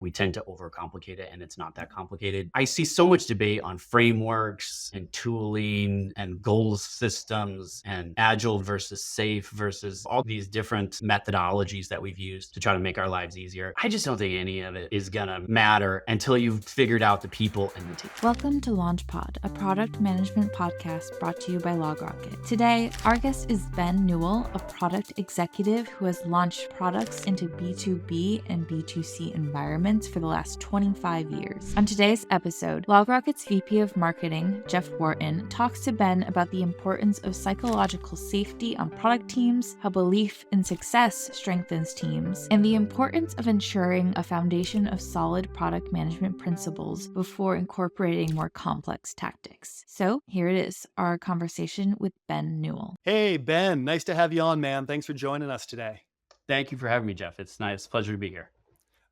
We tend to overcomplicate it, and it's not that complicated. I see so much debate on frameworks and tooling and goal systems and agile versus safe versus all these different methodologies that we've used to try to make our lives easier. I just don't think any of it is going to matter until you've figured out the people and the team. Welcome to LaunchPod, a product management podcast brought to you by LogRocket. Today, our guest is Ben Newell, a product executive who has launched products into B2B and B2C environments for the last 25 years. On today's episode, LogRocket's VP of Marketing, Jeff Wharton, talks to Ben about the importance of psychological safety on product teams, how belief in success strengthens teams, and the importance of ensuring a foundation of solid product management principles before incorporating more complex tactics. So here it is, our conversation with Ben Newell. Hey, Ben, nice to have you on, man. Thanks for joining us today. Thank you for having me, Jeff. It's nice. Pleasure to be here.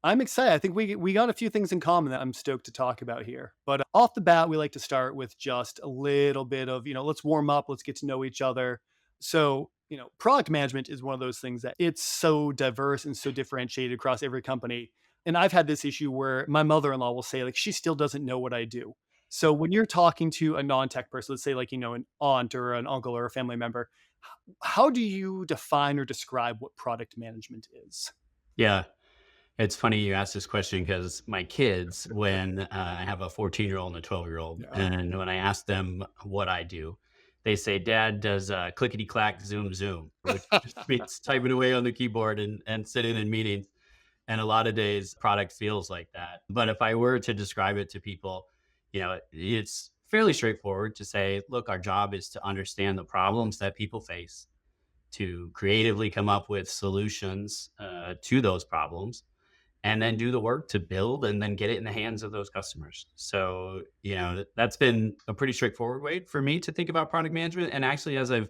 I'm excited. I think we got a few things in common that I'm stoked to talk about here. But off the bat, we like to start with just a little bit of, let's warm up, let's get to know each other. So, product management is one of those things that it's so diverse and so differentiated across every company. And I've had this issue where my mother-in-law will say, like, she still doesn't know what I do. So when you're talking to a non-tech person, let's say like, an aunt or an uncle or a family member, how do you define or describe what product management is? Yeah. It's funny you asked this question because my kids, when I have a 14-year-old and a 12-year-old, Yeah. and when I ask them what I do, they say, Dad does clickety clack, zoom, zoom, which just means typing away on the keyboard and sitting in meetings. And a lot of days, product feels like that. But if I were to describe it to people, it's fairly straightforward to say, look, our job is to understand the problems that people face, to creatively come up with solutions to those problems, and then do the work to build and then get it in the hands of those customers. So, that's been a pretty straightforward way for me to think about product management. And actually, as I've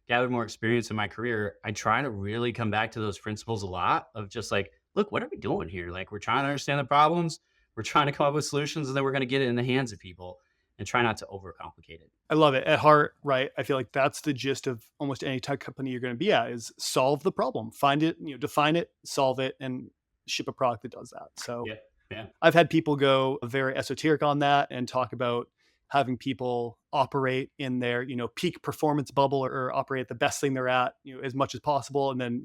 gathered more experience in my career, I try to really come back to those principles a lot of just like, look, what are we doing here? Like, we're trying to understand the problems, we're trying to come up with solutions, and then we're going to get it in the hands of people and try not to overcomplicate it. I love it. At heart, right? I feel like that's the gist of almost any tech company you're going to be at is solve the problem, find it, define it, solve it, and ship a product that does that. So Yeah. I've had people go very esoteric on that and talk about having people operate in their, peak performance bubble or operate at the best thing they're at, as much as possible. And then,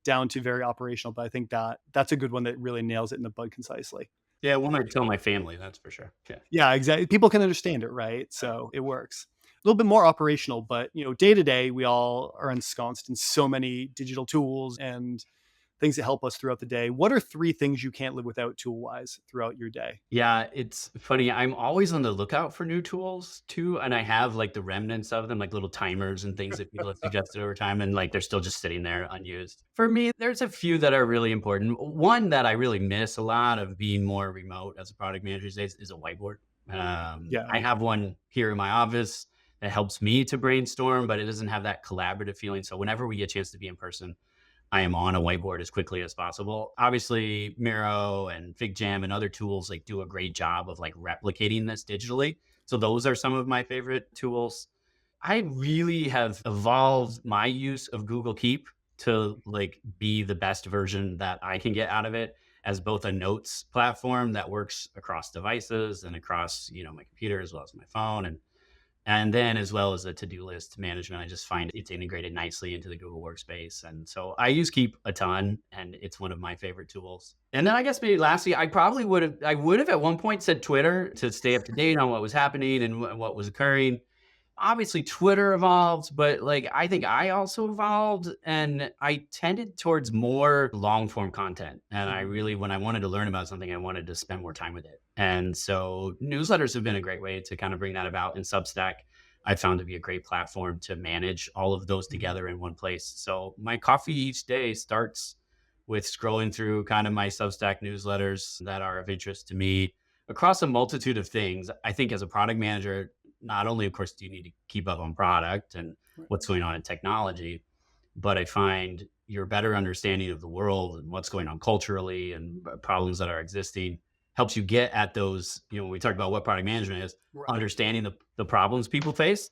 down to very operational. But I think that's a good one that really nails it in the bud concisely. Yeah. One I tell my family, that's for sure. Yeah. Yeah, exactly. People can understand it, right? So it works. A little bit more operational, but day to day, we all are ensconced in so many digital tools and things that help us throughout the day. What are 3 things you can't live without tool-wise throughout your day? Yeah, it's funny. I'm always on the lookout for new tools too. And I have like the remnants of them, like little timers and things that people have suggested over time. And like they're still just sitting there unused. For me, there's a few that are really important. One that I really miss a lot of being more remote as a product manager these days is a whiteboard. Yeah. I have one here in my office that helps me to brainstorm, but it doesn't have that collaborative feeling. So whenever we get a chance to be in person, I am on a whiteboard as quickly as possible. Obviously, Miro and FigJam and other tools like do a great job of like replicating this digitally. So those are some of my favorite tools. I really have evolved my use of Google Keep to like be the best version that I can get out of it as both a notes platform that works across devices and across, my computer as well as my phone and then as well as a to-do list management. I just find it's integrated nicely into the Google Workspace. And so I use Keep a ton and it's one of my favorite tools. And then I guess maybe lastly, I would have at one point said Twitter to stay up to date on what was happening and what was occurring. Obviously Twitter evolved, but like I think I also evolved and I tended towards more long form content. And I really, when I wanted to learn about something, I wanted to spend more time with it. And so newsletters have been a great way to kind of bring that about. In Substack, I found to be a great platform to manage all of those together in one place. So my coffee each day starts with scrolling through kind of my Substack newsletters that are of interest to me across a multitude of things. I think as a product manager, not only, of course, do you need to keep up on product and what's going on in technology, but I find your better understanding of the world and what's going on culturally and problems that are existing helps you get at those, when we talk about what product management is, understanding the problems people face.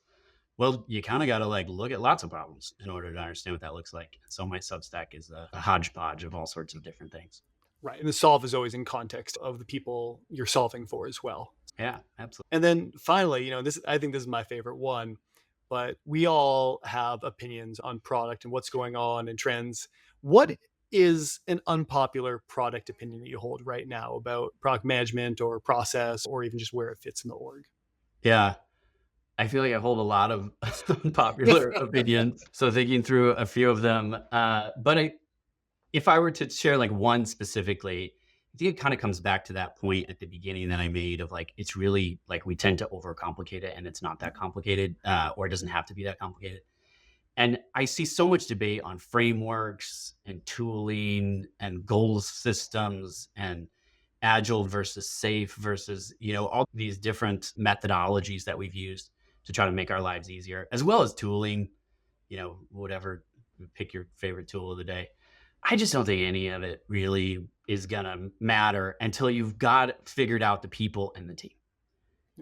Well, you kind of got to like look at lots of problems in order to understand what that looks like. So my Substack is a hodgepodge of all sorts of different things. Right. And the solve is always in context of the people you're solving for as well. Yeah, absolutely. And then finally, this I think this is my favorite one, but we all have opinions on product and what's going on and trends. What is an unpopular product opinion that you hold right now about product management or process or even just where it fits in the org? Yeah. I feel like I hold a lot of popular opinions. So thinking through a few of them, if I were to share like one specifically, I think it kind of comes back to that point at the beginning that I made of like, it's really like we tend to overcomplicate it and it's not that complicated, or it doesn't have to be that complicated. And I see so much debate on frameworks and tooling and goal systems and agile versus safe versus, all these different methodologies that we've used to try to make our lives easier, as well as tooling, whatever, pick your favorite tool of the day. I just don't think any of it really is going to matter until you've got figured out the people and the team.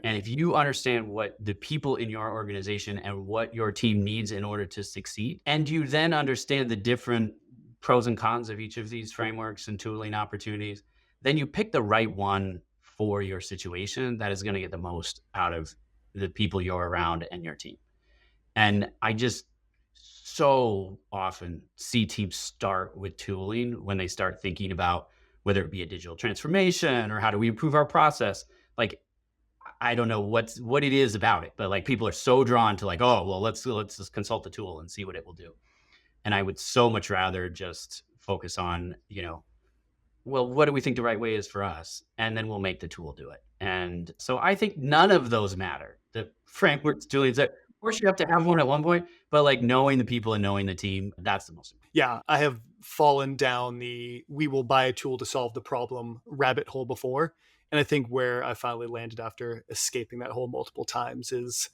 And if you understand what the people in your organization and what your team needs in order to succeed, and you then understand the different pros and cons of each of these frameworks and tooling opportunities, then you pick the right one for your situation that is going to get the most out of the people you're around and your team. And I just so often see teams start with tooling when they start thinking about whether it be a digital transformation or how do we improve our process. Like, I don't know what it is about it, but like people are so drawn to like, oh, well, let's just consult the tool and see what it will do. And I would so much rather just focus on, well, what do we think the right way is for us? And then we'll make the tool do it. And so I think none of those matter. The frameworks, toolings, of course you have to have one at one point, but like knowing the people and knowing the team, that's the most important. Yeah, I have fallen down the we will buy a tool to solve the problem rabbit hole before. And I think where I finally landed after escaping that hole multiple times is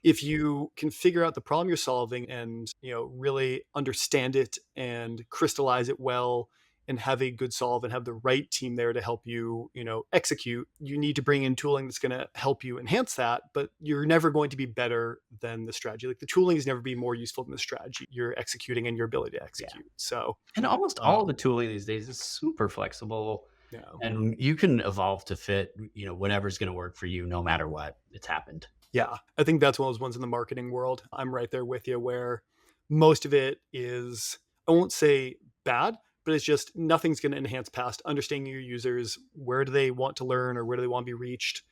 if you can figure out the problem you're solving and, really understand it and crystallize it well and have a good solve and have the right team there to help you, execute, you need to bring in tooling that's going to help you enhance that, but you're never going to be better than the strategy. Like the tooling is never be more useful than the strategy you're executing and your ability to execute. So, And almost all of the tooling these days is super flexible. yeah. And you can evolve to fit, whatever's going to work for you, no matter what it's happened. Yeah, I think that's one of those ones in the marketing world. I'm right there with you where most of it is, I won't say bad, but it's just nothing's going to enhance past understanding your users. Where do they want to learn or where do they want to be reached?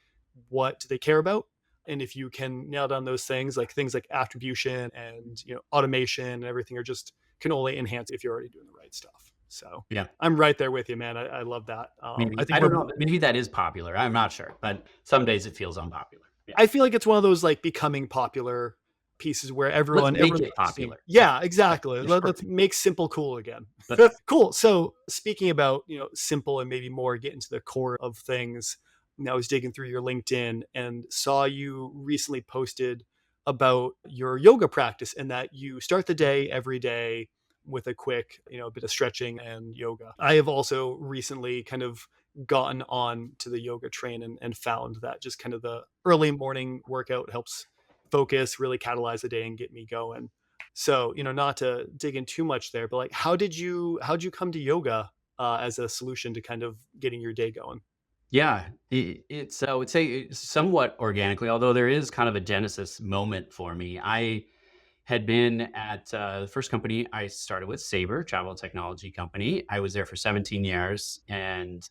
What do they care about? And if you can nail down those things like attribution and, automation and everything are just can only enhance if you're already doing the right stuff. So Yeah. I'm right there with you, man. I love that. Maybe, I think I don't know. Maybe that is popular. I'm not sure, but some days it feels unpopular. Yeah. I feel like it's one of those like becoming popular pieces where everyone Let's make everyone it popular. Yeah, exactly. Sure. Let's make simple cool again. But Cool. So speaking about, simple and maybe more get into the core of things. Now I was digging through your LinkedIn and saw you recently posted about your yoga practice and that you start the day every day with a quick, bit of stretching and yoga. I have also recently kind of gotten on to the yoga train and found that just kind of the early morning workout helps focus, really catalyze the day and get me going. So, not to dig in too much there, but like, how'd you come to yoga as a solution to kind of getting your day going? yeah, it's I would say it's somewhat organically, although there is kind of a genesis moment for me. I had been at the first company I started with, Sabre, travel technology company. I was there for 17 years, and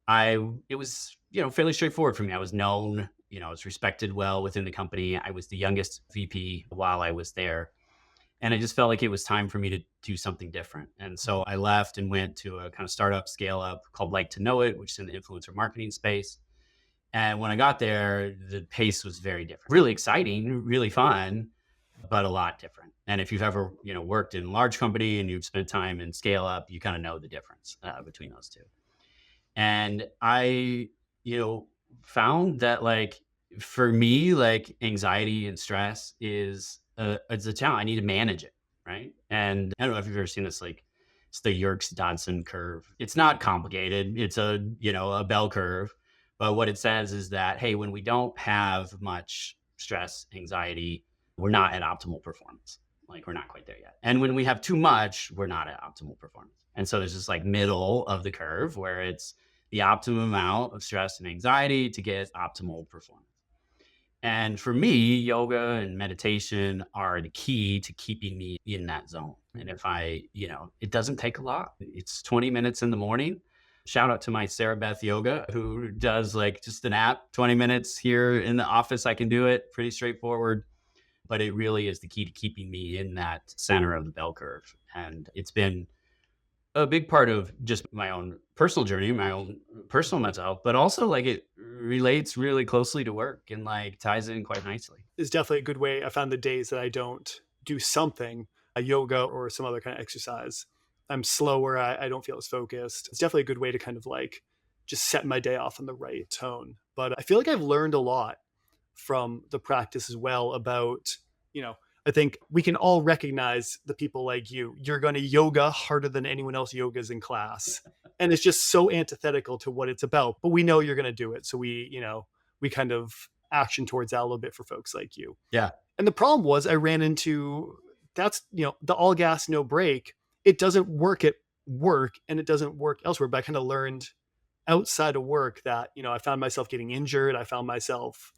it was fairly straightforward for me. I was known, I was respected well within the company. I was the youngest VP while I was there, and I just felt like it was time for me to do something different. And so I left and went to a kind of startup scale up called Like to Know It, which is in the influencer marketing space. And when I got there, the pace was very different. Really exciting, really fun, but a lot different. And if you've ever, worked in a large company and you've spent time in scale up, you kind of know the difference between those two. And I, found that like for me, like anxiety and stress it's a challenge. I need to manage it, right? And I don't know if you've ever seen this, like it's the Yerkes Dodson curve. It's not complicated. It's a bell curve, but what it says is that hey, when we don't have much stress, anxiety, we're not at optimal performance. Like we're not quite there yet. And when we have too much, we're not at optimal performance. And so there's this like middle of the curve where it's the optimum amount of stress and anxiety to get optimal performance. And for me, yoga and meditation are the key to keeping me in that zone. And if it doesn't take a lot. It's 20 minutes in the morning. Shout out to my Sarah Beth Yoga, who does like just an app, 20 minutes here in the office. I can do it, pretty straightforward. But it really is the key to keeping me in that center of the bell curve. And it's been a big part of just my own personal journey, my own personal mental health, but also like it relates really closely to work and like ties in quite nicely. It's definitely a good way. I found the days that I don't do something, a yoga or some other kind of exercise, I'm slower. I don't feel as focused. It's definitely a good way to kind of like just set my day off in the right tone. But I feel like I've learned a lot from the practice as well about, I think we can all recognize the people like you. You're going to yoga harder than anyone else yogas in class. And it's just so antithetical to what it's about, but we know you're going to do it. So we kind of action towards that a little bit for folks like you. Yeah. And the problem was I ran into the all gas, no brake. It doesn't work at work and it doesn't work elsewhere. But I kind of learned outside of work that, I found myself getting injured. I found myself,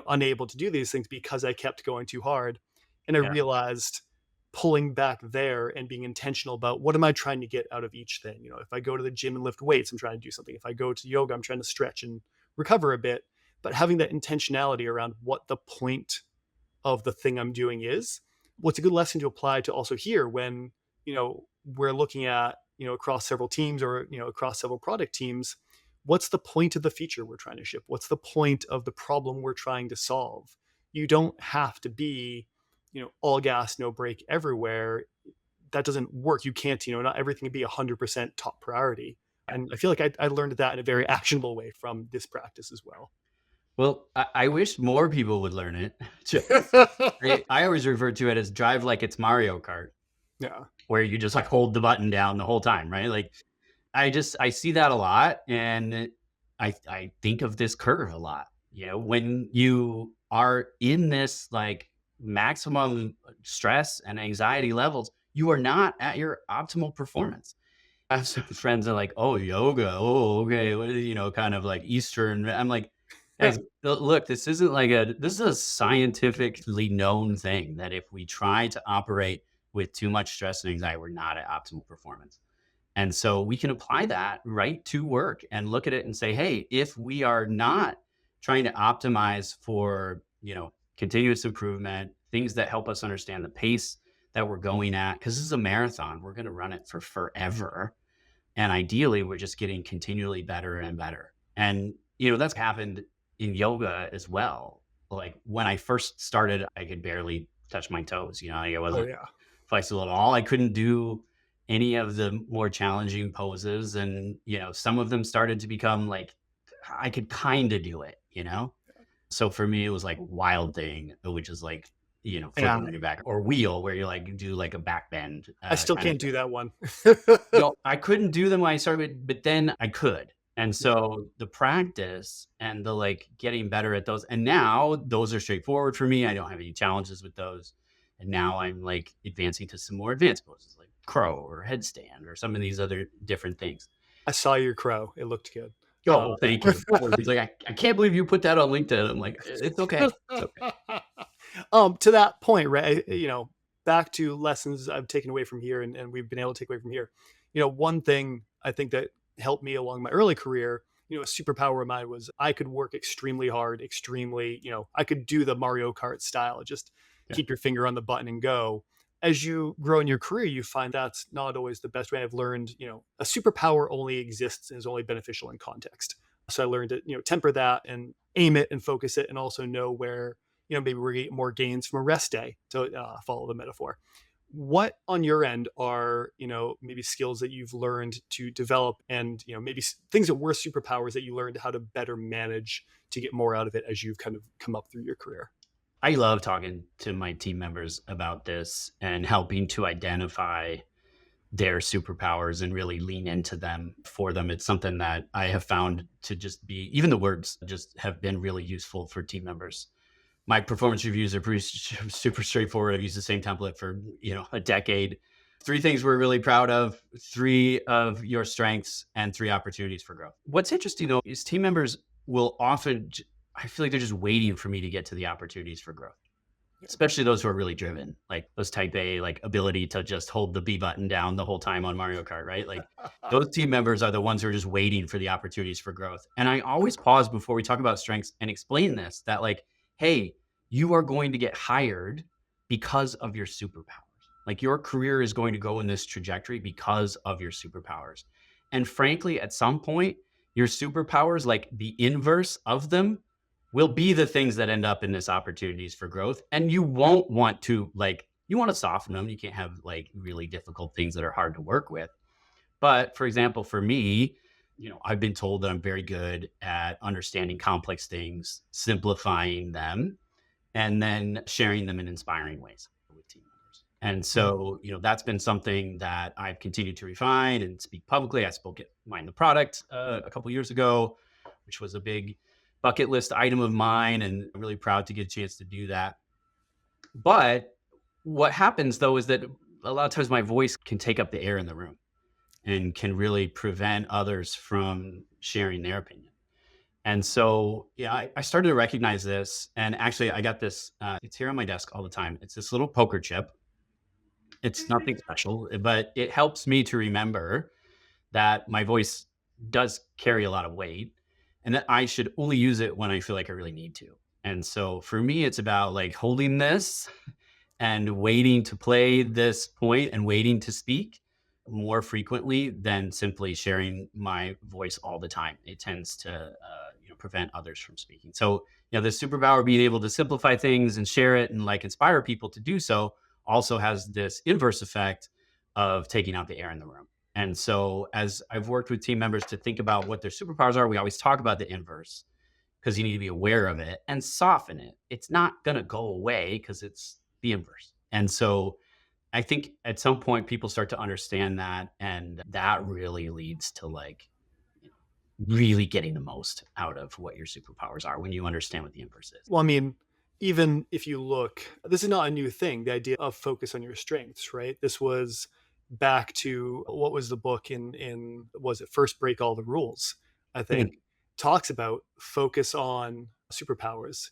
unable to do these things because I kept going too hard. And I Yeah. realized pulling back there and being intentional about what am I trying to get out of each thing? If I go to the gym and lift weights, I'm trying to do something. If I go to yoga, I'm trying to stretch and recover a bit. But having that intentionality around what the point of the thing I'm doing is, what's a good lesson to apply to also here when, we're looking at, across several teams or, across several product teams, what's the point of the feature we're trying to ship? What's the point of the problem we're trying to solve? You don't have to be, all gas, no brake everywhere. That doesn't work. You can't, not everything can be 100% top priority. And I feel like I learned that in a very actionable way from this practice as well. Well, I wish more people would learn it. I always refer to it as drive like it's Mario Kart, Yeah. where you just like hold the button down the whole time, right? Like I see that a lot, and I think of this curve a lot. When you are in this like maximum stress and anxiety levels, you are not at your optimal performance. I have some friends that are like, oh, yoga, oh, okay, kind of like Eastern. I'm like, guys, look, this is a scientifically known thing that if we try to operate with too much stress and anxiety, we're not at optimal performance. And so we can apply that right to work and look at it and say, hey, if we are not trying to optimize for, continuous improvement, things that help us understand the pace that we're going at, because this is a marathon, we're going to run it for forever. And ideally, we're just getting continually better and better. And, that's happened in yoga as well. Like when I first started, I could barely touch my toes. I wasn't flexible at all. I couldn't do any of the more challenging poses. And, some of them started to become like, I could kind of do it, So for me, it was like wild thing, which is like, flipping on your back, or wheel where you like do like a back bend. I still can't do that one. I couldn't do them when I started, but then I could. And so the practice and the like getting better at those. And now those are straightforward for me. I don't have any challenges with those. And now I'm like advancing to some more advanced poses like crow or headstand or some of these other different things. I saw your crow. It looked good. Oh, thank you. He's like, I can't believe you put that on LinkedIn. I'm like, it's okay. It's okay. To that point, right? Back to lessons I've taken away from here and we've been able to take away from here. One thing I think that helped me along my early career, a superpower of mine was I could work extremely hard, I could do the Mario Kart style, just keep your finger on the button and go. As you grow in your career, you find that's not always the best way. I've learned, a superpower only exists and is only beneficial in context. So I learned to, temper that and aim it and focus it and also know where, maybe we're getting more gains from a rest day to follow the metaphor. What on your end are, maybe skills that you've learned to develop and, maybe things that were superpowers that you learned how to better manage to get more out of it as you've kind of come up through your career? I love talking to my team members about this and helping to identify their superpowers and really lean into them for them. It's something that I have found to just be, even the words just have been really useful for team members. My performance reviews are pretty super straightforward. I've used the same template for, a decade. Three things we're really proud of, three of your strengths, and three opportunities for growth. What's interesting though is team members will often, I feel like they're just waiting for me to get to the opportunities for growth, especially those who are really driven, like those type A, like ability to just hold the B button down the whole time on Mario Kart, right? Like those team members are the ones who are just waiting for the opportunities for growth. And I always pause before we talk about strengths and explain this, that like, hey, you are going to get hired because of your superpowers. Like your career is going to go in this trajectory because of your superpowers. And frankly, at some point, your superpowers, like the inverse of them, will be the things that end up in this opportunities for growth. And you won't want to like, you want to soften them. You can't have like really difficult things that are hard to work with. But for example, for me, I've been told that I'm very good at understanding complex things, simplifying them, and then sharing them in inspiring ways with team members. And so, that's been something that I've continued to refine and speak publicly. I spoke at Mind the Product a couple years ago, which was a big bucket list item of mine, and I'm really proud to get a chance to do that. But what happens though is that a lot of times my voice can take up the air in the room and can really prevent others from sharing their opinion. And so, yeah, I started to recognize this. And actually, I got this, it's here on my desk all the time. It's this little poker chip. It's nothing special, but it helps me to remember that my voice does carry a lot of weight and that I should only use it when I feel like I really need to. And so for me, it's about like holding this and waiting to play this point and waiting to speak more frequently than simply sharing my voice all the time. It tends to prevent others from speaking. So, the superpower being able to simplify things and share it and like inspire people to do so also has this inverse effect of taking out the air in the room. And so as I've worked with team members to think about what their superpowers are, we always talk about the inverse because you need to be aware of it and soften it. It's not going to go away because it's the inverse. And so I think at some point people start to understand that, and that really leads to like really getting the most out of what your superpowers are when you understand what the inverse is. Well, I mean, even if you look, this is not a new thing, the idea of focus on your strengths, right? This was back to what was the book in was it First Break All the Rules, I think, talks about focus on superpowers.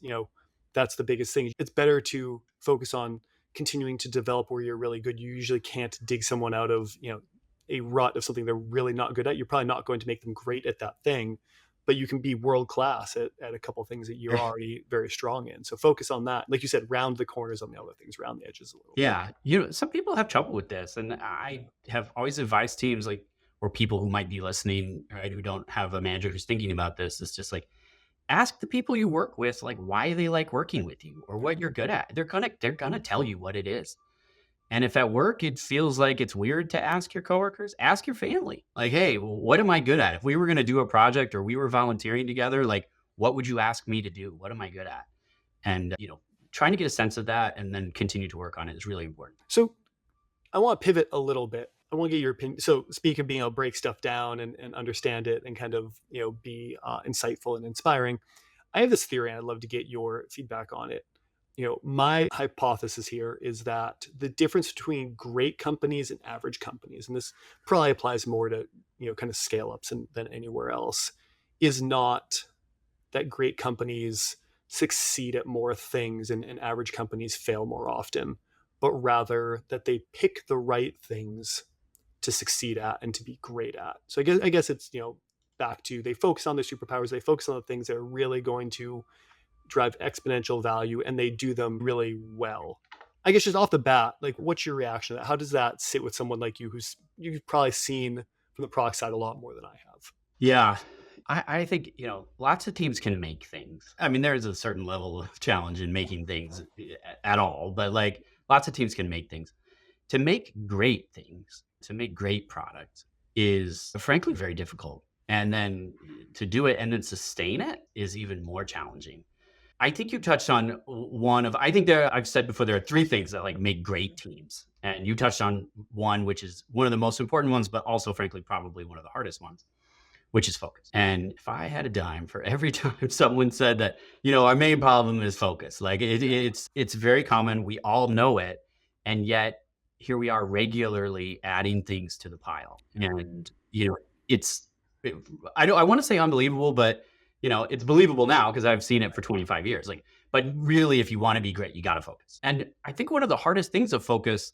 That's the biggest thing. It's better to focus on continuing to develop where you're really good. You usually can't dig someone out of, a rut of something they're really not good at. You're probably not going to make them great at that thing, but you can be world class at a couple of things that you're already very strong in. So focus on that. Like you said, round the corners on the other things, round the edges a little. Yeah. Some people have trouble with this. And I have always advised teams like, or people who might be listening, right, who don't have a manager who's thinking about this, it's just like, ask the people you work with, like why they like working with you or what you're good at. They're gonna tell you what it is. And if at work it feels like it's weird to ask your coworkers, ask your family. Like, hey, well, what am I good at? If we were going to do a project or we were volunteering together, like, what would you ask me to do? What am I good at? And, trying to get a sense of that and then continue to work on it is really important. So I want to pivot a little bit. I want to get your opinion. So speaking of being able to break stuff down and understand it and kind of, be insightful and inspiring, I have this theory and I'd love to get your feedback on it. My hypothesis here is that the difference between great companies and average companies, and this probably applies more to, kind of scale ups than anywhere else, is not that great companies succeed at more things and average companies fail more often, but rather that they pick the right things to succeed at and to be great at. So I guess it's, back to they focus on their superpowers, they focus on the things that are really going to drive exponential value, and they do them really well. I guess just off the bat, like what's your reaction to that? How does that sit with someone like you who's you've probably seen from the product side a lot more than I have? Yeah. I think, lots of teams can make things. I mean, there is a certain level of challenge in making things at all, but like lots of teams can make things. To make great things, to make great products is frankly very difficult. And then to do it and then sustain it is even more challenging. I think you touched on I've said before, there are three things that like make great teams. And you touched on one, which is one of the most important ones, but also frankly, probably one of the hardest ones, which is focus. And if I had a dime for every time someone said that, our main problem is focus, like it's very common. We all know it. And yet here we are regularly adding things to the pile. And, it's, it, I want to say unbelievable, but it's believable now because I've seen it for 25 years. Like, but really, if you want to be great, you got to focus. And I think one of the hardest things of focus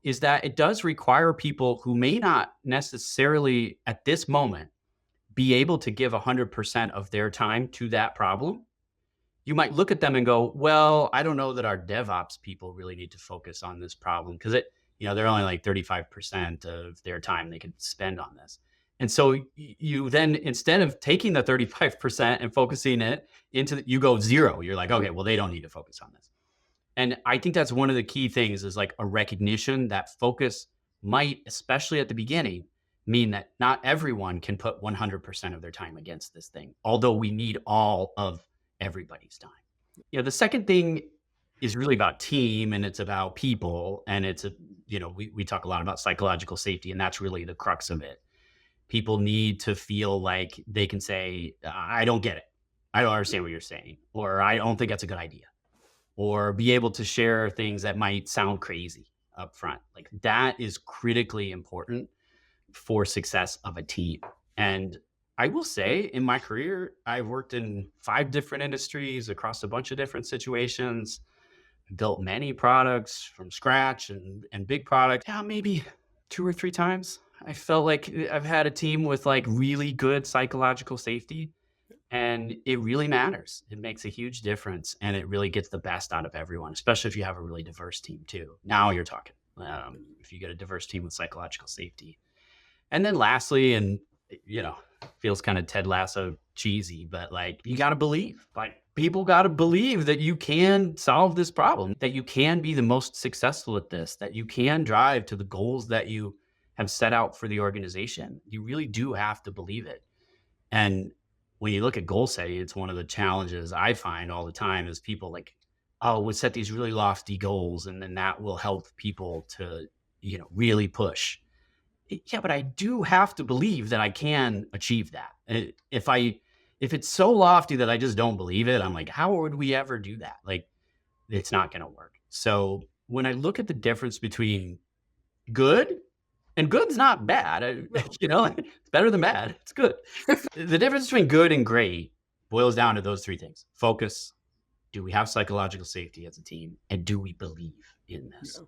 is that it does require people who may not necessarily at this moment be able to give 100% of their time to that problem. You might look at them and go, well, I don't know that our DevOps people really need to focus on this problem because they're only like 35% of their time they could spend on this. And so you then, instead of taking the 35% and focusing it you go zero. You're like, okay, well, they don't need to focus on this. And I think that's one of the key things is like a recognition that focus might, especially at the beginning, mean that not everyone can put 100% of their time against this thing, although we need all of everybody's time. The second thing is really about team and it's about people. And we talk a lot about psychological safety, and that's really the crux of it. People need to feel like they can say, I don't get it. I don't understand what you're saying, or I don't think that's a good idea, or be able to share things that might sound crazy up front. Like that is critically important for success of a team. And I will say in my career, I've worked in 5 different industries across a bunch of different situations, built many products from scratch and big products. Yeah, maybe 2 or 3 times I felt like I've had a team with like really good psychological safety, and it really matters. It makes a huge difference, and it really gets the best out of everyone, especially if you have a really diverse team too. Now you're talking. If you get a diverse team with psychological safety. And then lastly, and feels kind of Ted Lasso cheesy, but like you got to believe. Like people got to believe that you can solve this problem, that you can be the most successful at this, that you can drive to the goals that you have set out for the organization. You really do have to believe it. And when you look at goal setting, it's one of the challenges I find all the time is people like, oh, we'll set these really lofty goals and then that will help people to, really push. Yeah, but I do have to believe that I can achieve that. If it's so lofty that I just don't believe it, I'm like, how would we ever do that? Like, it's not going to work. So when I look at the difference between good and good's not bad, it's better than bad. It's good. The difference between good and great boils down to those 3 things. Focus. Do we have psychological safety as a team? And do we believe in this?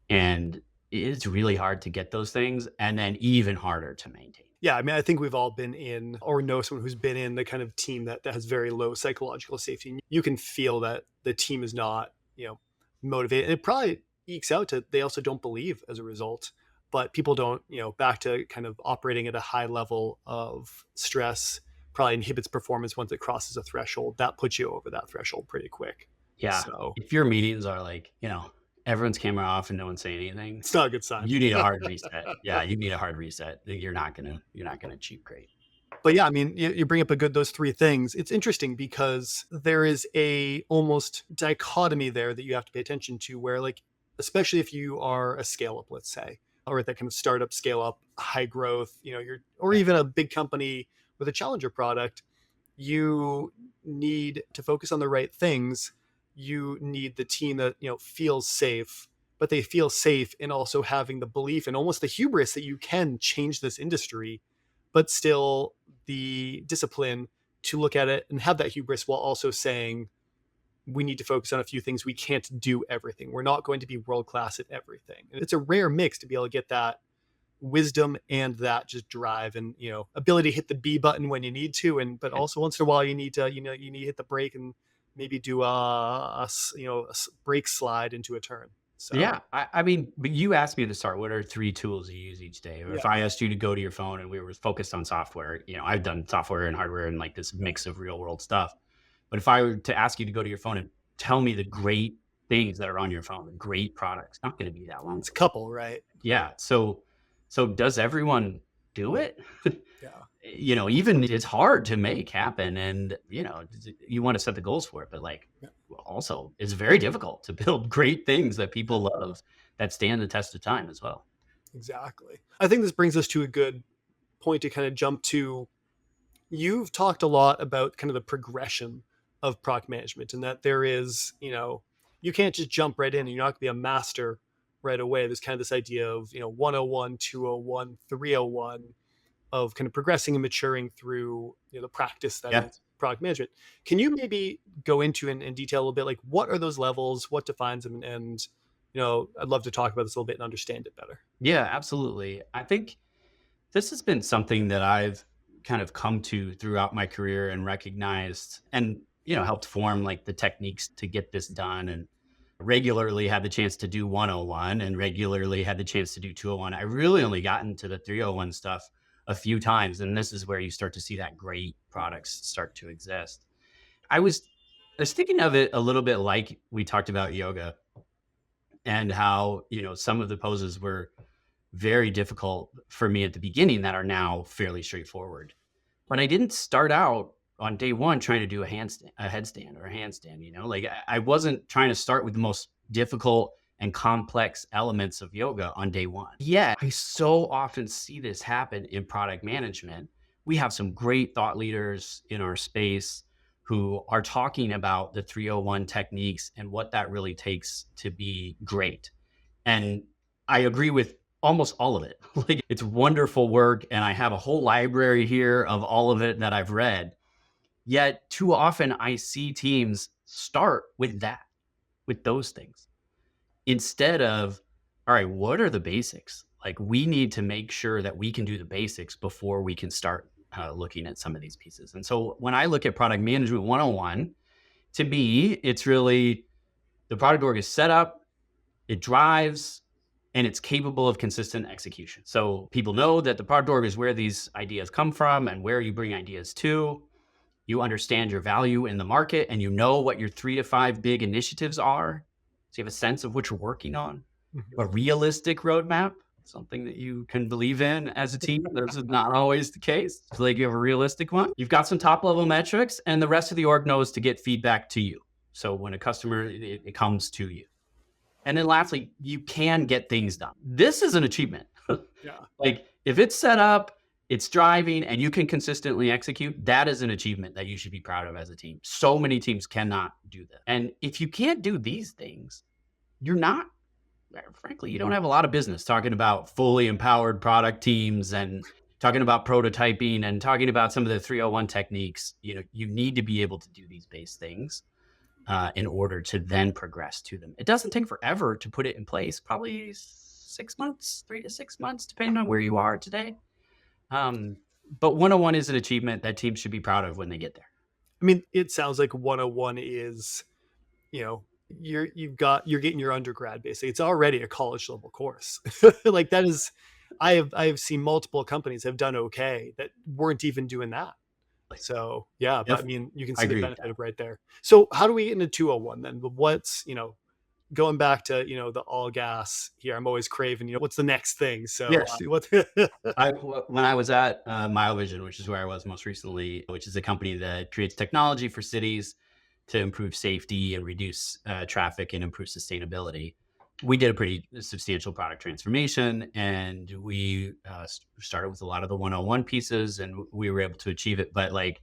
Yeah. And it's really hard to get those things, and then even harder to maintain. Yeah, I mean, I think we've all been in or know someone who's been in the kind of team that has very low psychological safety. You can feel that the team is not, motivated. And it probably ekes out to they also don't believe as a result. But people don't, back to kind of operating at a high level of stress probably inhibits performance once it crosses a threshold. That puts you over that threshold pretty quick. Yeah. So if your meetings are like, everyone's camera off and no one's saying anything, it's not a good sign. You need a hard reset. Yeah, you need a hard reset. You're not gonna achieve great. But yeah, I mean, you bring up those 3 things. It's interesting because there is a almost dichotomy there that you have to pay attention to, where like, especially if you are a scale up, let's say, or that kind of startup scale up, high growth, or even a big company with a challenger product, you need to focus on the right things. You need the team that, feels safe, but they feel safe in also having the belief and almost the hubris that you can change this industry, but still the discipline to look at it and have that hubris while also saying, we need to focus on a few things. We can't do everything. We're not going to be world-class at everything. And it's a rare mix to be able to get that wisdom and that just drive and, ability to hit the B button when you need to. But also once in a while you need to, you need to hit the brake and maybe do a brake slide into a turn. So. Yeah. I mean, but you asked me to start, what are 3 tools you use each day? Or if I asked you to go to your phone and we were focused on software, I've done software and hardware and like this mix of real world stuff. But if I were to ask you to go to your phone and tell me the great things that are on your phone, the great products, not going to be that long. It's a couple, right? Yeah. So does everyone do it? Yeah. Even it's hard to make happen, and you want to set the goals for it, but also it's very difficult to build great things that people love that stand the test of time as well. Exactly. I think this brings us to a good point to kind of jump to. You've talked a lot about kind of the progression of product management, and that there is, you can't just jump right in and you're not going to be a master right away, there's kind of this idea of, 101, 201, 301 of kind of progressing and maturing through, the practice that Yeah. is product management. Can you maybe go into in detail a little bit, like what are those levels, what defines them? And, I'd love to talk about this a little bit and understand it better. Yeah, absolutely. I think this has been something that I've kind of come to throughout my career and recognized and, helped form like the techniques to get this done and regularly had the chance to do 101 and regularly had the chance to do 201. I really only got into the 301 stuff a few times. And this is where you start to see that great products start to exist. I was I was thinking of it a little bit like we talked about yoga and how, some of the poses were very difficult for me at the beginning that are now fairly straightforward. But I didn't start out on day one trying to do a headstand or a handstand, like I wasn't trying to start with the most difficult and complex elements of yoga on day one. Yeah, I so often see this happen in product management. We have some great thought leaders in our space who are talking about the 301 techniques and what that really takes to be great. And I agree with almost all of it. Like it's wonderful work. And I have a whole library here of all of it that I've read. Yet too often I see teams start with that, with those things, instead of, all right, what are the basics? Like we need to make sure that we can do the basics before we can start looking at some of these pieces. And so when I look at product management 101, to me, it's really the product org is set up, it drives, and it's capable of consistent execution. So people know that the product org is where these ideas come from and where you bring ideas to. You understand your value in the market and you know what your 3 to 5 big initiatives are. So you have a sense of what you're working on. Mhm. A realistic roadmap, something that you can believe in as a team. This is not always the case. So like you have a realistic one. You've got some top level metrics and the rest of the org knows to get feedback to you. So when a customer, it comes to you. And then lastly, you can get things done. This is an achievement. Yeah. Like if it's set up, it's driving, and you can consistently execute, that is an achievement that you should be proud of as a team. So many teams cannot do that. And if you can't do these things, you're not, frankly, you don't have a lot of business talking about fully empowered product teams and talking about prototyping and talking about some of the 301 techniques. You need to be able to do these base things in order to then progress to them. It doesn't take forever to put it in place, probably 6 months, 3 to 6 months, depending on where you are today. But 101 is an achievement that teams should be proud of when they get there. I mean, it sounds like 101 is, you're getting your undergrad basically. It's already a college level course. Like that is, I have seen multiple companies have done okay that weren't even doing that. So yeah, but I Yep, mean, you can I see the agree with benefit that. of right there. So how do we get into 201 then? What's, going back to, the all gas here, I'm always craving, what's the next thing? So Yes. what, When I was at Mile Vision, which is where I was most recently, which is a company that creates technology for cities to improve safety and reduce traffic and improve sustainability, we did a pretty substantial product transformation, and we started with a lot of the 101 pieces, and we were able to achieve it. But like,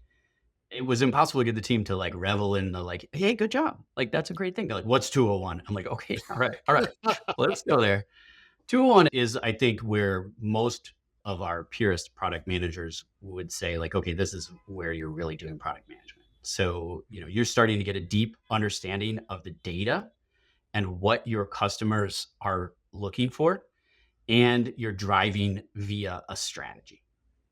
it was impossible to get the team to like revel in the like, hey, good job. Like, that's a great thing. They're like, what's 201? I'm like, okay, all right, let's go there. 201 is, I think, where most of our purist product managers would say, like, okay, this is where you're really doing product management. So, you're starting to get a deep understanding of the data and what your customers are looking for, and you're driving via a strategy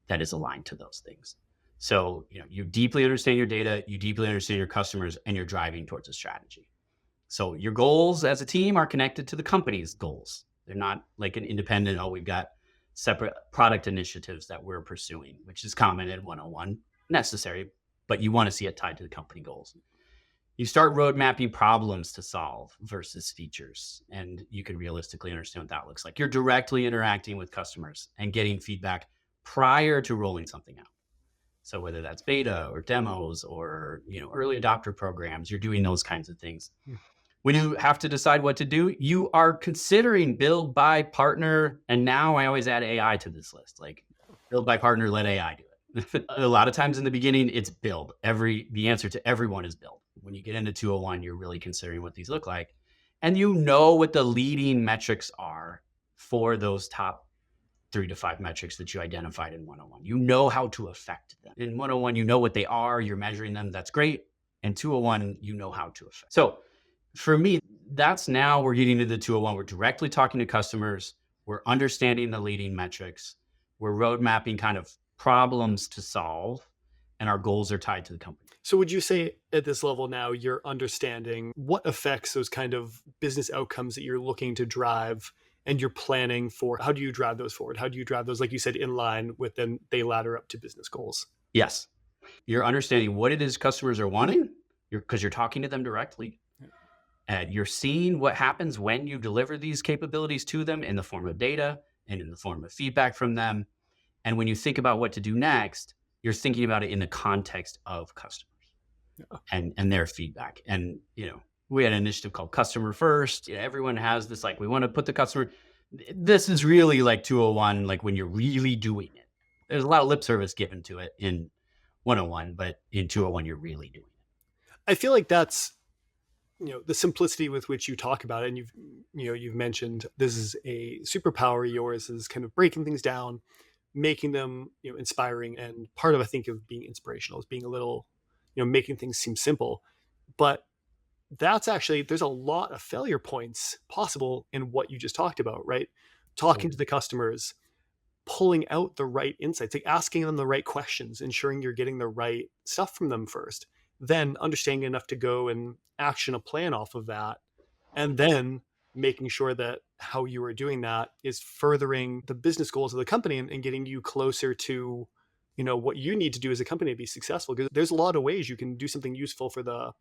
that is aligned to those things. So, you deeply understand your data, you deeply understand your customers, and you're driving towards a strategy. So your goals as a team are connected to the company's goals. They're not like an independent, oh, we've got separate product initiatives that we're pursuing, which is common in 101, necessary, but you want to see it tied to the company goals. You start road mapping problems to solve versus features, and you can realistically understand what that looks like. You're directly interacting with customers and getting feedback prior to rolling something out. So whether that's beta or demos or, early adopter programs, you're doing those kinds of things. When you have to decide what to do, you are considering build, buy, partner. And now I always add AI to this list, like build, buy, partner, let AI do it. A lot of times in the beginning, it's build. The answer to everyone is build. When you get into 201, you're really considering what these look like. And you know what the leading metrics are for those top 3 to 5 metrics that you identified in 101. You know how to affect them. In 101, you know what they are, you're measuring them, that's great. And 201, you know how to affect. So for me, that's now we're getting to the 201. We're directly talking to customers, we're understanding the leading metrics, we're road mapping kind of problems to solve, and our goals are tied to the company. So would you say at this level now you're understanding what affects those kind of business outcomes that you're looking to drive and you're planning for? How do you drive those forward? How do you drive those, like you said, in line with then they ladder up to business goals? Yes. You're understanding what it is customers are wanting because you're talking to them directly. And you're seeing what happens when you deliver these capabilities to them in the form of data and in the form of feedback from them. And when you think about what to do next, you're thinking about it in the context of customers and their feedback. And, we had an initiative called Customer First. Everyone has this, like, we want to put the customer. This is really like 201, like when you're really doing it. There's a lot of lip service given to it in 101, but in 201, you're really doing it. I feel like that's, the simplicity with which you talk about it. And you've mentioned this is a superpower of yours, is kind of breaking things down, making them, inspiring. And part of, I think, of being inspirational is being a little, making things seem simple. But that's actually, there's a lot of failure points possible in what you just talked about, right? Talking to the customers, pulling out the right insights, like asking them the right questions, ensuring you're getting the right stuff from them first, then understanding enough to go and action a plan off of that, and then making sure that how you are doing that is furthering the business goals of the company and getting you closer to, what you need to do as a company to be successful. Because there's a lot of ways you can do something useful for the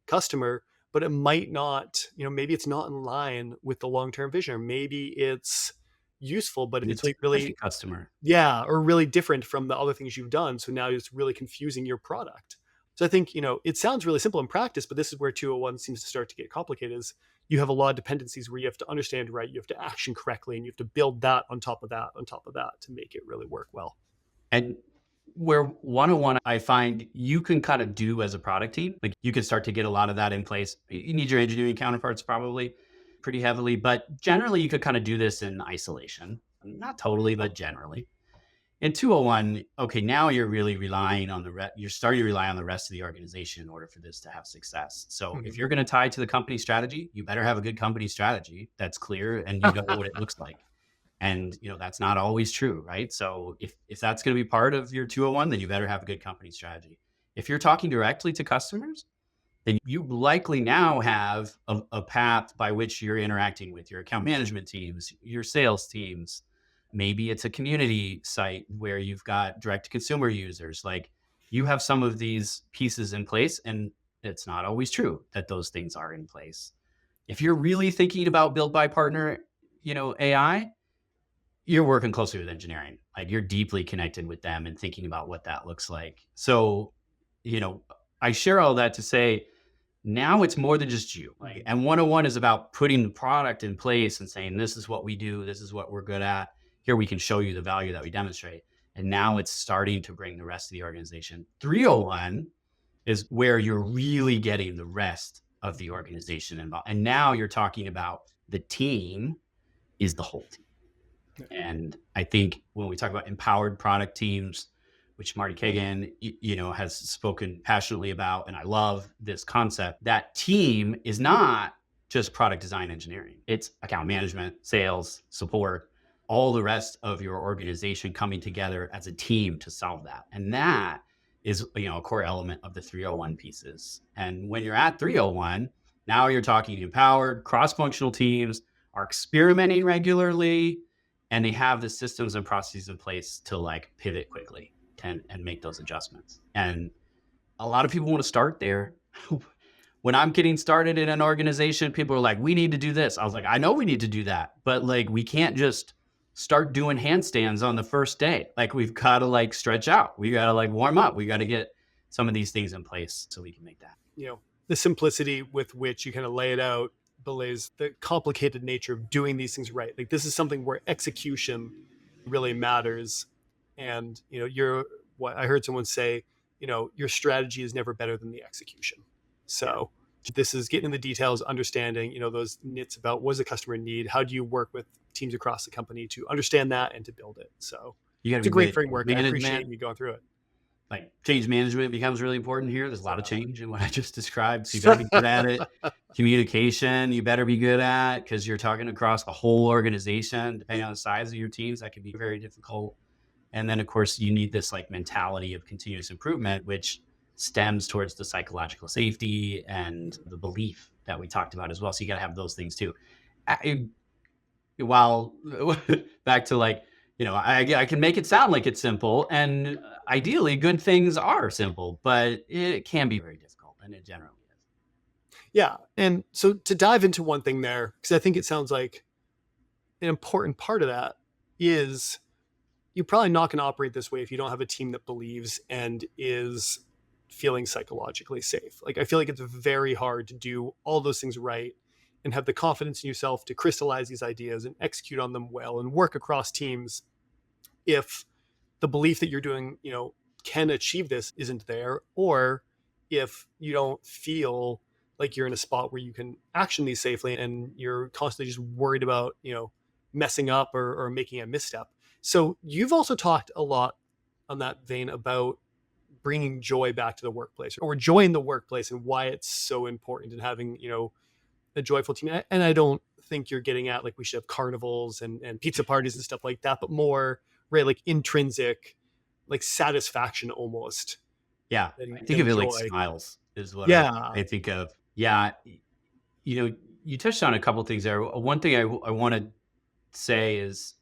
customer, but it might not, maybe it's not in line with the long-term vision, or maybe it's useful, but it's like really customer. Yeah, or really different from the other things you've done. So now it's really confusing your product. So I think, it sounds really simple in practice, but this is where 201 seems to start to get complicated, is you have a lot of dependencies where you have to understand right, you have to action correctly, and you have to build that on top of that, on top of that to make it really work well. And where 101, I find you can kind of do as a product team, like you can start to get a lot of that in place. You need your engineering counterparts probably pretty heavily, but generally you could kind of do this in isolation. Not totally, but generally. In 201, okay, now you're really relying on you're starting to rely on the rest of the organization in order for this to have success. So if you're going to tie to the company strategy, you better have a good company strategy that's clear and you know what it looks like. And, that's not always true, right? So if that's going to be part of your 201, then you better have a good company strategy. If you're talking directly to customers, then you likely now have a path by which you're interacting with your account management teams, your sales teams. Maybe it's a community site where you've got direct to consumer users. Like, you have some of these pieces in place, and it's not always true that those things are in place. If you're really thinking about build by partner, AI, you're working closely with engineering. Like, you're deeply connected with them and thinking about what that looks like. So, I share all that to say, now it's more than just you. Like, and 101 is about putting the product in place and saying, this is what we do. This is what we're good at. Here we can show you the value that we demonstrate. And now it's starting to bring the rest of the organization. 301 is where you're really getting the rest of the organization involved. And now you're talking about the team is the whole team. And I think when we talk about empowered product teams, which Marty Kagan, has spoken passionately about, and I love this concept, that team is not just product design engineering. It's account management, sales, support, all the rest of your organization coming together as a team to solve that. And that is, a core element of the 301 pieces. And when you're at 301, now you're talking empowered, cross-functional teams are experimenting regularly, and they have the systems and processes in place to like pivot quickly and make those adjustments. And a lot of people want to start there. When I'm getting started in an organization, people are like, we need to do this. I was like, I know we need to do that, but like, we can't just start doing handstands on the first day. Like, we've got to like stretch out. We got to like warm up. We got to get some of these things in place so we can make that. The simplicity with which you kind of lay it out belays the complicated nature of doing these things right. Like, this is something where execution really matters. And, what I heard someone say, your strategy is never better than the execution. So This is getting in the details, understanding, those nits about what does the customer need? How do you work with teams across the company to understand that and to build it? So You got to it's a be great good at framework. I appreciate management. you going through it. Like change management becomes really important here. There's a lot of Yeah. change in what I just described. So you better be good at it. Communication, you better be good at, because you're talking across the whole organization. Depending on the size of your teams, that can be very difficult. And then, of course, you need this like mentality of continuous improvement, which stems towards the psychological safety and the belief that we talked about as well. So you got to have those things too. While back to like, I can make it sound like it's simple, and ideally good things are simple, but it can be very difficult, and it generally is. Yeah. And so to dive into one thing there, because I think it sounds like an important part of that is you're probably not going to operate this way if you don't have a team that believes and is feeling psychologically safe. Like, I feel like it's very hard to do all those things right and have the confidence in yourself to crystallize these ideas and execute on them well and work across teams if the belief that you're doing, can achieve this isn't there, or if you don't feel like you're in a spot where you can action these safely and you're constantly just worried about, messing up or making a misstep. So you've also talked a lot on that vein about bringing joy back to the workplace, or joy in the workplace, and why it's so important in having, a joyful team. And I don't think you're getting at like we should have carnivals and pizza parties and stuff like that, but more right, like intrinsic, like satisfaction almost. Yeah, I think of it like Joy. smiles is what Yeah. I think of. Yeah, you touched on a couple things there. One thing I want to say is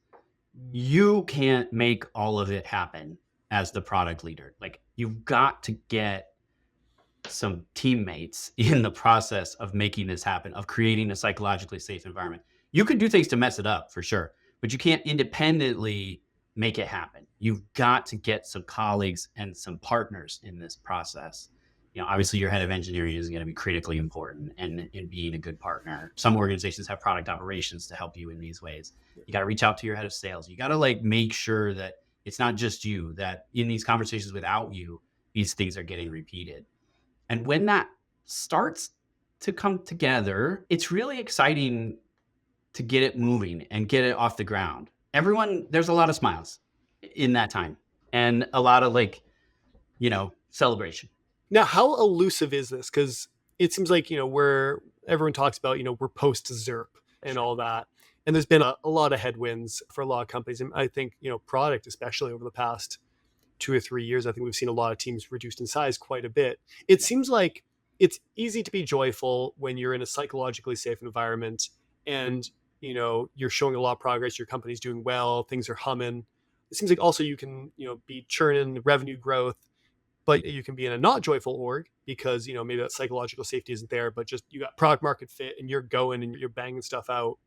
you can't make all of it happen as the product leader. Like, you've got to get some teammates in the process of making this happen, of creating a psychologically safe environment. You can do things to mess it up for sure, but you can't independently make it happen. You've got to get some colleagues and some partners in this process. Obviously your head of engineering is going to be critically important in being a good partner. Some organizations have product operations to help you in these ways. You got to reach out to your head of sales. You got to like make sure that it's not just you, that in these conversations without you, these things are getting repeated. And when that starts to come together, it's really exciting to get it moving and get it off the ground. There's a lot of smiles in that time and a lot of like, celebration. Now, how elusive is this? Because it seems like, where everyone talks about, we're post ZERP and all that. And there's been a lot of headwinds for a lot of companies. And I think, product, especially over the past 2 or 3 years, I think we've seen a lot of teams reduced in size quite a bit. It seems like it's easy to be joyful when you're in a psychologically safe environment and, you're showing a lot of progress, your company's doing well, things are humming. It seems like also you can, be churning revenue growth, but you can be in a not joyful org because, maybe that psychological safety isn't there, but just you got product market fit and you're going and you're banging stuff out.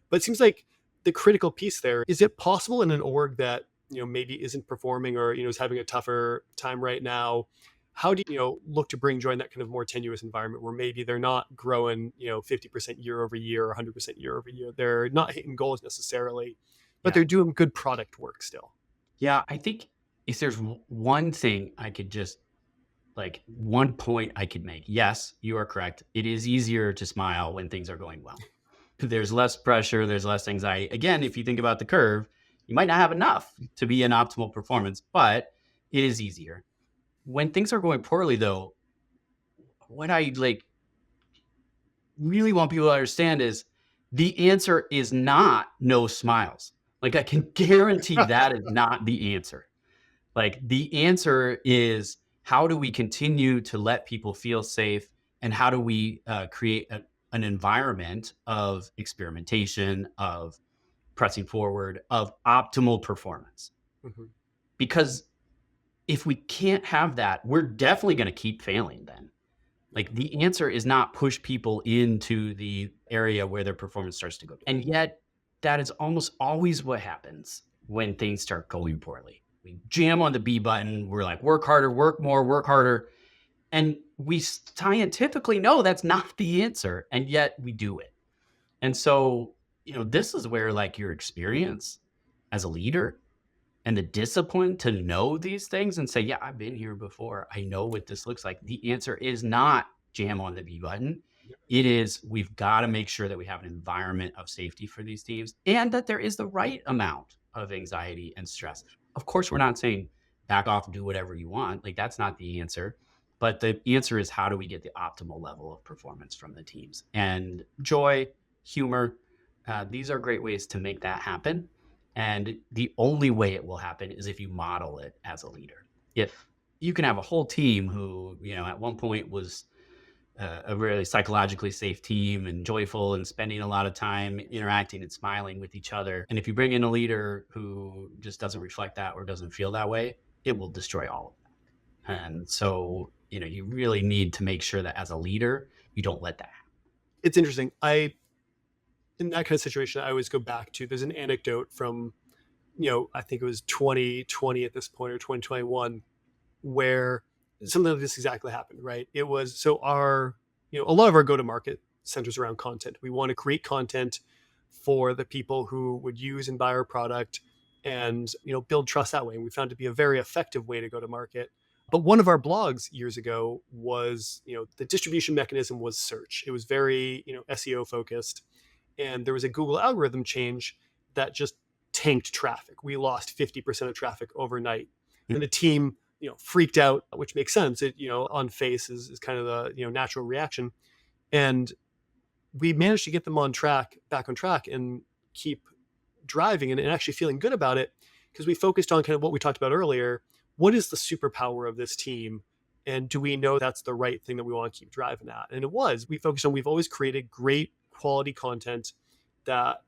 But it seems like the critical piece there, is it possible in an org that, maybe isn't performing or, is having a tougher time right now? How do you, look to bring joy in that kind of more tenuous environment where maybe they're not growing, 50% year over year or 100% year over year? They're not hitting goals necessarily, but Yeah. they're doing good product work still. Yeah, I think if there's one thing I could just like one point I could make, yes, you are correct. It is easier to smile when things are going well. There's less pressure, there's less anxiety. Again, if you think about the curve, you might not have enough to be an optimal performance, but it is easier. When things are going poorly, though, what I like really want people to understand is the answer is not no smiles. Like, I can guarantee that is not the answer. Like, the answer is, how do we continue to let people feel safe, and how do we create an environment of experimentation, of pressing forward, of optimal performance? Mhm. Because if we can't have that, we're definitely going to keep failing then. Like, the answer is not push people into the area where their performance starts to go. And yet that is almost always what happens when things start going poorly. We jam on the B button. We're like, work harder, work more, work harder. And we scientifically know that's not the answer. And yet we do it. And so, this is where like your experience as a leader and the discipline to know these things and say, yeah, I've been here before. I know what this looks like. The answer is not jam on the B button. It is, we've got to make sure that we have an environment of safety for these teams and that there is the right amount of anxiety and stress. Of course, we're not saying back off, do whatever you want. Like, that's not the answer. But the answer is, how do we get the optimal level of performance from the teams? And joy, humor, these are great ways to make that happen. And the only way it will happen is if you model it as a leader. If you can have a whole team who, at one point was a really psychologically safe team and joyful and spending a lot of time interacting and smiling with each other. And if you bring in a leader who just doesn't reflect that or doesn't feel that way, it will destroy all of that. And so, you really need to make sure that as a leader, you don't let that happen. It's interesting. In that kind of situation, I always go back to, there's an anecdote from, I think it was 2020 at this point, or 2021, where something like this exactly happened, right? It was, so a lot of our go-to-market centers around content. We want to create content for the people who would use and buy our product and, build trust that way. And we found it to be a very effective way to go to market. But one of our blogs years ago was, the distribution mechanism was search. It was very, SEO focused. And there was a Google algorithm change that just tanked traffic. We lost 50% of traffic overnight. And the team, freaked out, which makes sense. It, on face is kind of the, natural reaction. And we managed to get them back on track and keep driving and actually feeling good about it, because we focused on kind of what we talked about earlier. What is the superpower of this team? And do we know that's the right thing that we want to keep driving at? And it was, we focused on, we've always created great quality content that,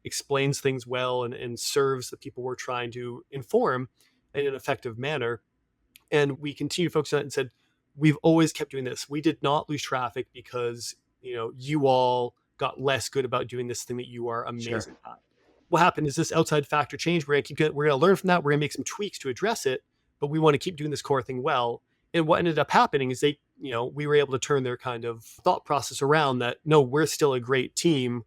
explains things well and serves the people we're trying to inform in an effective manner. And we continue to focus on it and said, we've always kept doing this. We did not lose traffic because, you all got less good about doing this thing that you are amazing at. What happened is this outside factor change. We're going to learn from that. We're going to make some tweaks to address it, but we want to keep doing this core thing well. And what ended up happening is we were able to turn their kind of thought process around that, no, we're still a great team.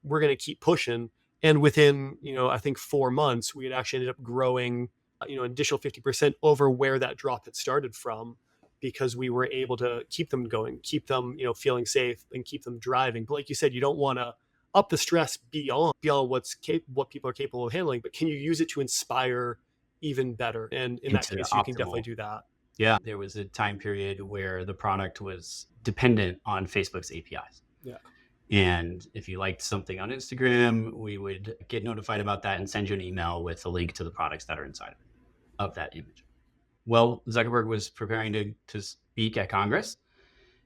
We're going to keep pushing. And within, I think 4 months, we had actually ended up growing, an additional 50% over where that drop had started from, because we were able to keep them going, keep them, feeling safe, and keep them driving. But like you said, you don't want to up the stress beyond what people are capable of handling, but can you use it to inspire even better? And in that case, you can definitely do that. Yeah. There was a time period where the product was dependent on Facebook's APIs. Yeah. And if you liked something on Instagram, we would get notified about that and send you an email with a link to the products that are inside of that image. Well, Zuckerberg was preparing to speak at Congress,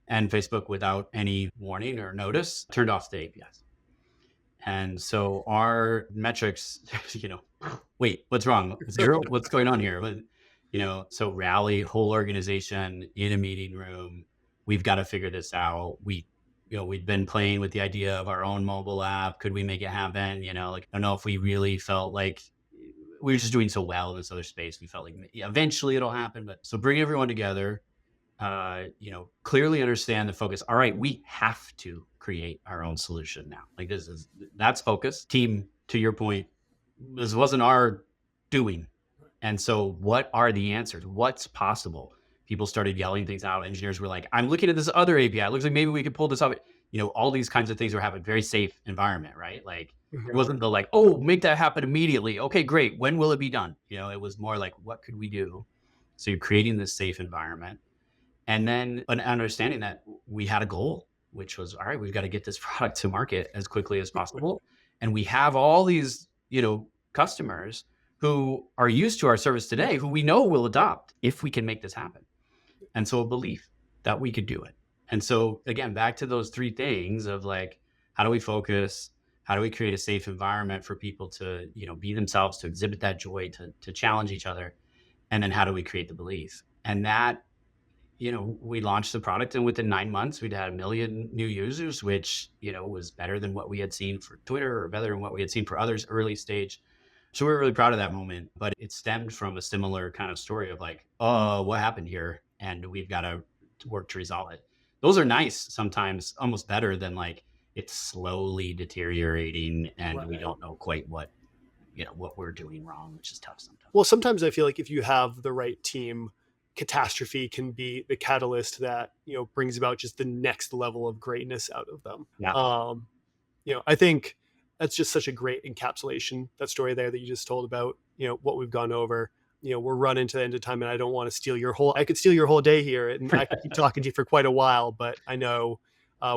and Facebook, without any warning or notice, turned off the APIs. And so our metrics, wait, what's wrong? Zero? What's going on here? But, so rally, whole organization in a meeting room. We've got to figure this out. We'd been playing with the idea of our own mobile app. Could we make it happen? I don't know if we really felt like we were just doing so well in this other space. We felt like eventually it'll happen. But so bring everyone together, clearly understand the focus. All right, we have to create our own solution now. Like that's focus. Team, to your point, this wasn't our doing. And so what are the answers? What's possible? People started yelling things out. Engineers were like, I'm looking at this other API. It looks like maybe we could pull this off. All these kinds of things were happening. Very safe environment, right? Like it wasn't the like, oh, make that happen immediately. Okay, great. When will it be done? It was more like, what could we do? So you're creating this safe environment. And then an understanding that we had a goal, which was, all right, we've got to get this product to market as quickly as possible. And we have all these, customers who are used to our service today, who we know will adopt if we can make this happen. And so a belief that we could do it. And so again, back to those 3 things of like, how do we focus? How do we create a safe environment for people to, be themselves, to exhibit that joy, to challenge each other? And then how do we create the belief? And that, we launched the product, and within 9 months, we'd had 1 million new users, which, was better than what we had seen for Twitter, or better than what we had seen for others early stage. So we were really proud of that moment, but it stemmed from a similar kind of story of like, oh, what happened here? And we've got to work to resolve it. Those are nice, sometimes almost better than like it's slowly deteriorating and we don't know quite what we're doing wrong, which is tough sometimes. Well, sometimes I feel like if you have the right team, catastrophe can be the catalyst that, brings about just the next level of greatness out of them. Yeah. I think that's just such a great encapsulation, that story there that you just told about, what we've gone over. We're running to the end of time, and I don't want to I could steal your whole day here, and I could keep talking to you for quite a while, but I know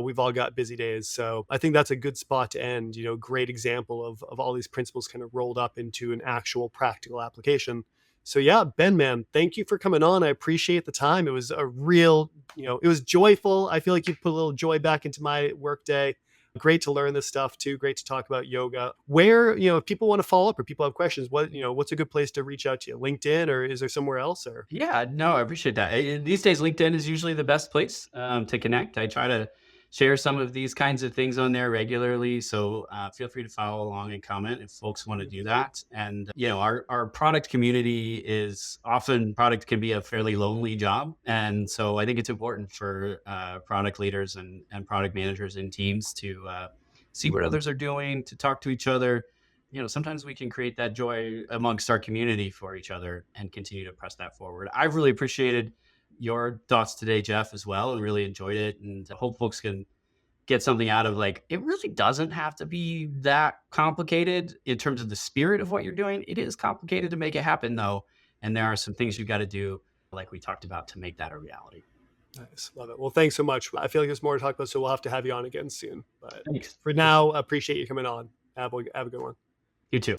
we've all got busy days. So I think that's a good spot to end. Great example of all these principles kind of rolled up into an actual practical application. So yeah, Ben, man, thank you for coming on. I appreciate the time. It was a real, it was joyful. I feel like you put a little joy back into my workday. Great to learn this stuff too. Great to talk about yoga. Where, if people want to follow up or people have questions, what's a good place to reach out to you? LinkedIn, or is there somewhere else? Or Yeah, no, I appreciate that. These days, LinkedIn is usually the best place to connect. I try to share some of these kinds of things on there regularly. So feel free to follow along and comment if folks want to do that. And, our product community is often, product can be a fairly lonely job. And so I think it's important for product leaders and product managers and teams to see what others are doing, to talk to each other. Sometimes we can create that joy amongst our community for each other and continue to press that forward. I've really appreciated your thoughts today, Jeff, as well, and really enjoyed it. And I hope folks can get something out of, like, it really doesn't have to be that complicated in terms of the spirit of what you're doing. It is complicated to make it happen, though. And there are some things you've got to do, like we talked about, to make that a reality. nice. Love it. Well, thanks so much. I feel like there's more to talk about, so we'll have to have you on again soon. But Thanks. for now, appreciate you coming on. Have a good one. You too.